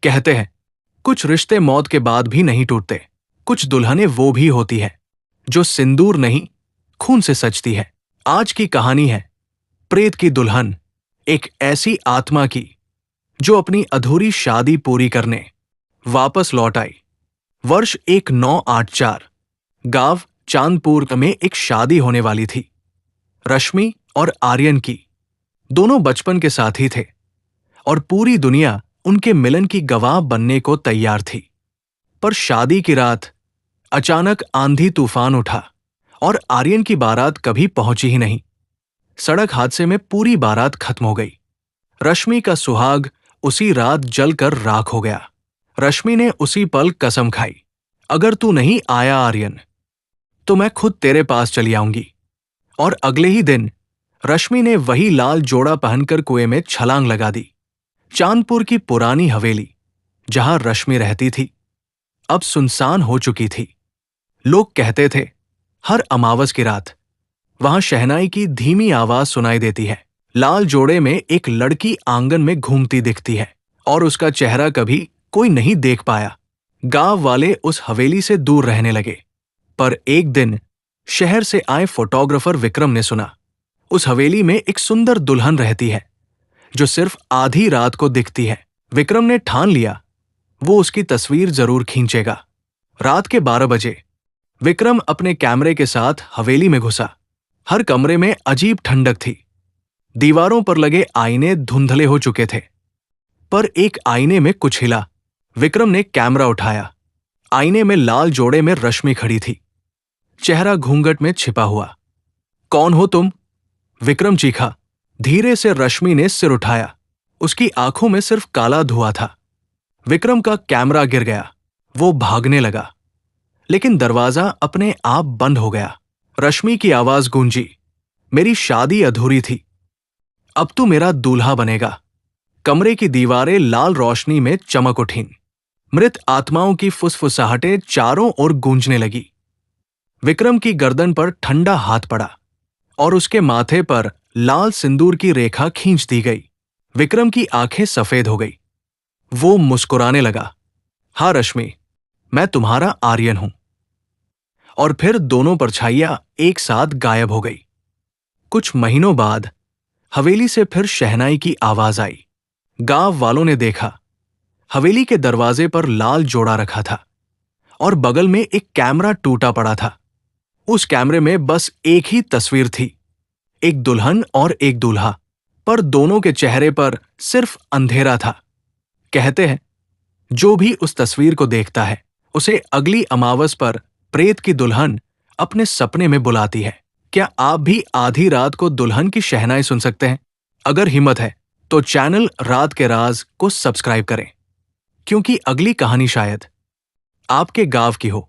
कहते हैं कुछ रिश्ते मौत के बाद भी नहीं टूटते। कुछ दुल्हनें वो भी होती हैं जो सिंदूर नहीं, खून से सजती है। आज की कहानी है प्रेत की दुल्हन, एक ऐसी आत्मा की जो अपनी अधूरी शादी पूरी करने वापस लौट आई। वर्ष 1984, गांव चांदपुर में एक शादी होने वाली थी। रश्मि और आर्यन की, दोनों बचपन के साथी थे और पूरी दुनिया उनके मिलन की गवाह बनने को तैयार थी। पर शादी की रात अचानक आंधी तूफान उठा और आर्यन की बारात कभी पहुंची ही नहीं। सड़क हादसे में पूरी बारात खत्म हो गई। रश्मि का सुहाग उसी रात जलकर राख हो गया। रश्मि ने उसी पल कसम खाई, अगर तू नहीं आया आर्यन, तो मैं खुद तेरे पास चली आऊंगी। और अगले ही दिन रश्मि ने वही लाल जोड़ा पहनकर कुएं में छलांग लगा दी। चांदपुर की पुरानी हवेली, जहां रश्मि रहती थी, अब सुनसान हो चुकी थी। लोग कहते थे हर अमावस की रात वहां शहनाई की धीमी आवाज सुनाई देती है। लाल जोड़े में एक लड़की आंगन में घूमती दिखती है और उसका चेहरा कभी कोई नहीं देख पाया। गांव वाले उस हवेली से दूर रहने लगे। पर एक दिन शहर से आए फोटोग्राफर विक्रम ने सुना, उस हवेली में एक सुंदर दुल्हन रहती है जो सिर्फ आधी रात को दिखती है। विक्रम ने ठान लिया वो उसकी तस्वीर जरूर खींचेगा। रात के 12 बजे विक्रम अपने कैमरे के साथ हवेली में घुसा। हर कमरे में अजीब ठंडक थी। दीवारों पर लगे आईने धुंधले हो चुके थे, पर एक आईने में कुछ हिला। विक्रम ने कैमरा उठाया। आईने में लाल जोड़े में रश्मि खड़ी थी, चेहरा घूंघट में छिपा हुआ। कौन हो तुम? विक्रम चीखा। धीरे से रश्मि ने सिर उठाया। उसकी आंखों में सिर्फ काला धुआं था। विक्रम का कैमरा गिर गया। वो भागने लगा, लेकिन दरवाजा अपने आप बंद हो गया। रश्मि की आवाज गूंजी, मेरी शादी अधूरी थी, अब तू मेरा दूल्हा बनेगा। कमरे की दीवारें लाल रोशनी में चमक उठीं। मृत आत्माओं की फुसफुसाहटें चारों ओर गूंजने लगी। विक्रम की गर्दन पर ठंडा हाथ पड़ा और उसके माथे पर लाल सिंदूर की रेखा खींच दी गई। विक्रम की आंखें सफेद हो गई। वो मुस्कुराने लगा, हाँ रश्मि, मैं तुम्हारा आर्यन हूं। और फिर दोनों परछाइयां एक साथ गायब हो गई। कुछ महीनों बाद हवेली से फिर शहनाई की आवाज आई। गांव वालों ने देखा, हवेली के दरवाजे पर लाल जोड़ा रखा था और बगल में एक कैमरा टूटा पड़ा था। उस कैमरे में बस एक ही तस्वीर थी, एक दुल्हन और एक दूल्हा, पर दोनों के चेहरे पर सिर्फ अंधेरा था। कहते हैं जो भी उस तस्वीर को देखता है उसे अगली अमावस पर प्रेत की दुल्हन अपने सपने में बुलाती है। क्या आप भी आधी रात को दुल्हन की शहनाई सुन सकते हैं? अगर हिम्मत है तो चैनल रात के राज को सब्सक्राइब करें, क्योंकि अगली कहानी शायद आपके गांव की हो।